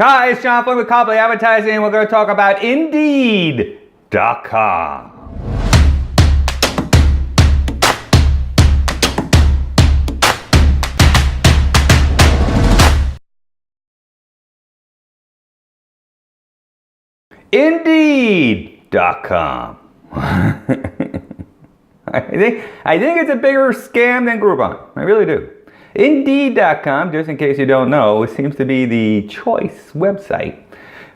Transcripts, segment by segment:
Hi, it's John Flynn with Copley Advertising, and we're going to talk about Indeed.com. Indeed.com. I think it's a bigger scam than Groupon. I really do. Indeed.com, just in case you don't know, seems to be the choice website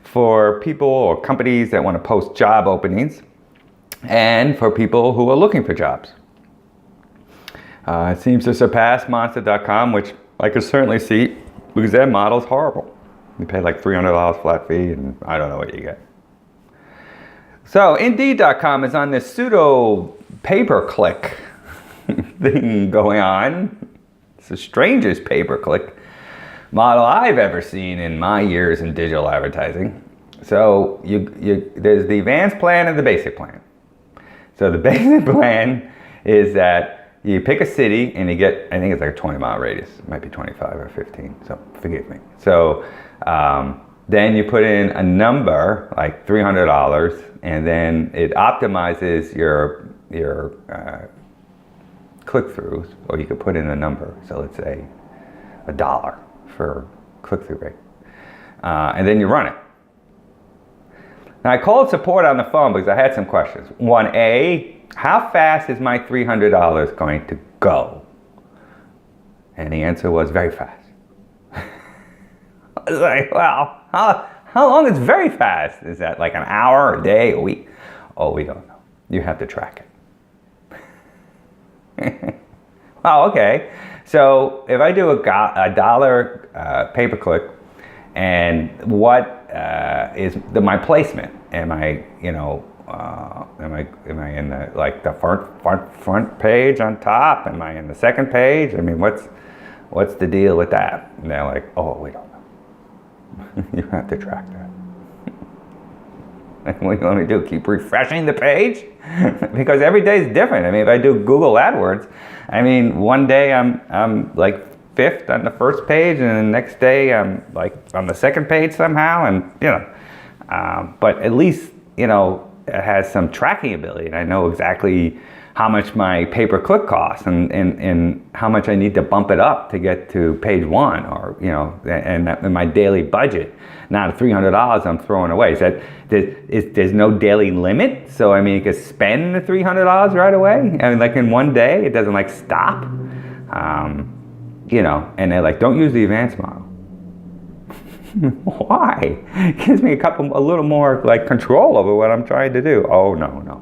for people or companies that want to post job openings and for people who are looking for jobs. It seems to surpass Monster.com, which I could certainly see because their model is horrible. You pay like $300 flat fee and I don't know what you get. So Indeed.com is on this pseudo pay-per-click thing going on. It's the strangest pay-per-click model I've ever seen in my years in digital advertising. So there's the advanced plan and the basic plan. So the basic plan is that you pick a city and you get, I think it's like a 20-mile radius. It might be 25 or 15, so forgive me. So then you put in a number, like $300, and then it optimizes your click-throughs, or you could put in a number. So let's say $1 for click-through rate. And then you run it. Now I called support on the phone because I had some questions. 1A, how fast is my $300 going to go? And the answer was very fast. I was like, well, how long is very fast? Is that like an hour, a day, a week? Oh, we don't know. You have to track it. Oh, okay. So if I do a dollar pay-per-click, and what is my placement? Am I, am I in the the front page on top? Am I in the second page? I mean, what's the deal with that? And they're like, oh, we don't know. You have to track that. What do you want me to do? Keep refreshing the page? Because every day is different. I mean, if I do Google AdWords, I mean, one day I'm like 5th on the first page, and the next day I'm like on the second page somehow, and but at least it has some tracking ability, and I know exactly how much my pay-per-click costs and how much I need to bump it up to get to page 1, or and my daily budget. Not $300 I'm throwing away. So there's no daily limit. So I mean, you can spend the $300 right away. I mean, like in one day, it doesn't like stop. And they're like, don't use the advanced model. Why? It gives me a little more like control over what I'm trying to do. Oh no,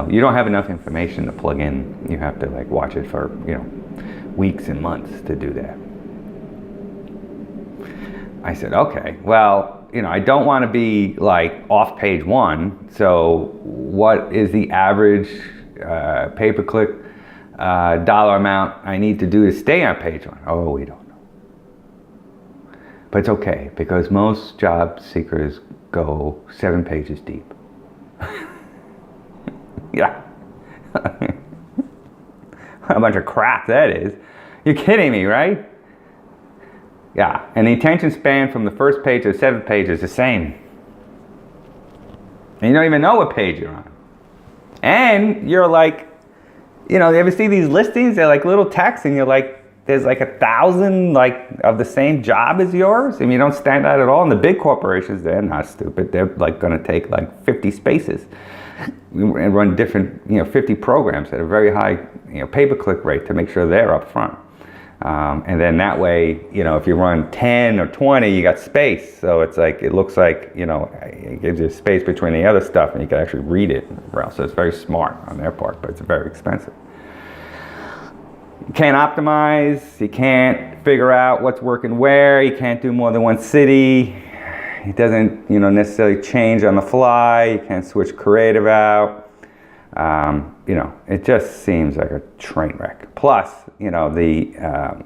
you don't have enough information to plug in. You have to like watch it for weeks and months to do that. I said, okay, well, I don't want to be like off page 1. So what is the average pay-per-click dollar amount I need to do to stay on page 1? Oh, we don't know. But it's okay, because most job seekers go 7 pages deep. Yeah. What a bunch of crap that is. You're kidding me, right? Yeah, and the attention span from the first page to the 7th page is the same. And you don't even know what page you're on. And you're like, you ever see these listings? They're like little text, and you're like, there's like 1,000 of the same job as yours. I mean, you don't stand out at all. And the big corporations, they're not stupid. They're like going to take like 50 spaces and run different, 50 programs at a very high, pay-per-click rate to make sure they're up front. And then that way, if you run 10 or 20, you got space. So it's like, it looks like, it gives you space between the other stuff, and you can actually read it. So it's very smart on their part, but it's very expensive. You can't optimize. You can't figure out what's working where. You can't do more than one city. It doesn't, necessarily change on the fly. You can't switch creative out. It just seems like a train wreck. Plus, the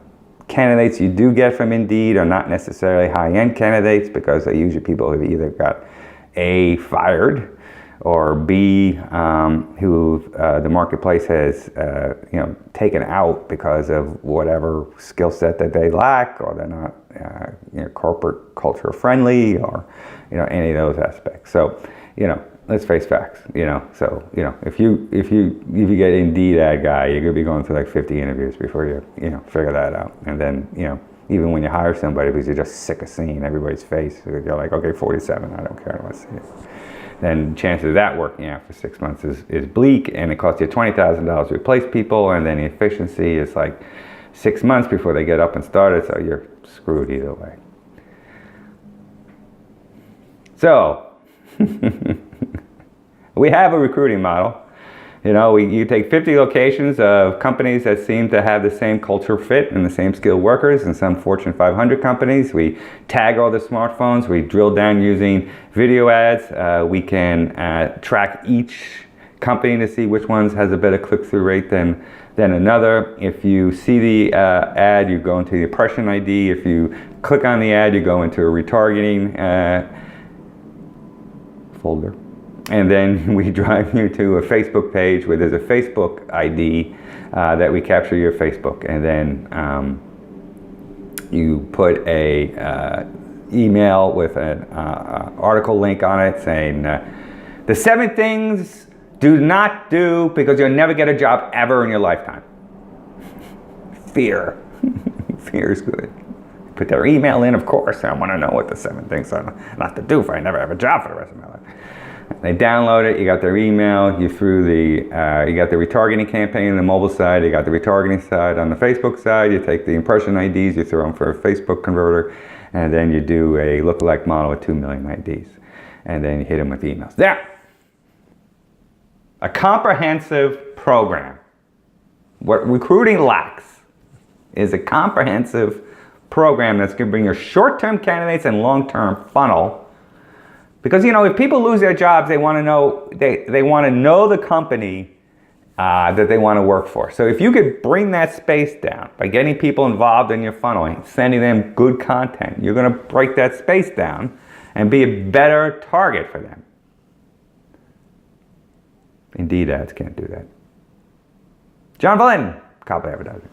candidates you do get from Indeed are not necessarily high-end candidates, because they're usually people who've either got A, fired, or B, who the marketplace has taken out because of whatever skill set that they lack, or they're not corporate culture friendly, or any of those aspects. So let's face facts. So if you get Indeed ad guy, you're gonna be going through like 50 interviews before you figure that out. And then even when you hire somebody because you're just sick of seeing everybody's face, you're like, okay, 47, I don't care, let's see it. Then chances of that working out for 6 months is bleak, and it costs you $20,000 to replace people, and then the efficiency is like 6 months before they get up and started, so you're screwed either way. So, we have a recruiting model. You take 50 locations of companies that seem to have the same culture fit and the same skilled workers, and some Fortune 500 companies. We tag all the smartphones. We drill down using video ads. We can track each company to see which ones has a better click-through rate than another. If you see the ad, you go into the impression ID. If you click on the ad, you go into a retargeting folder. And then we drive you to a Facebook page where there's a Facebook ID that we capture your Facebook. And then you put a email with an article link on it saying, the 7 things do not do because you'll never get a job ever in your lifetime. Fear. Fear is good. Put their email in, of course. I want to know what the 7 things are not to do if I never have a job for the rest of my life. They download it, you got their email, you got the retargeting campaign on the mobile side, you got the retargeting side on the Facebook side, you take the impression IDs, you throw them for a Facebook converter, and then you do a lookalike model with 2 million IDs. And then you hit them with emails. Now, a comprehensive program. What recruiting lacks is a comprehensive program that's going to bring your short-term candidates and long-term funnel. Because if people lose their jobs, they want to know the company that they want to work for. So if you could bring that space down by getting people involved in your funnel and sending them good content, you're going to break that space down and be a better target for them. Indeed ads can't do that. John Valin, Copley Advertising.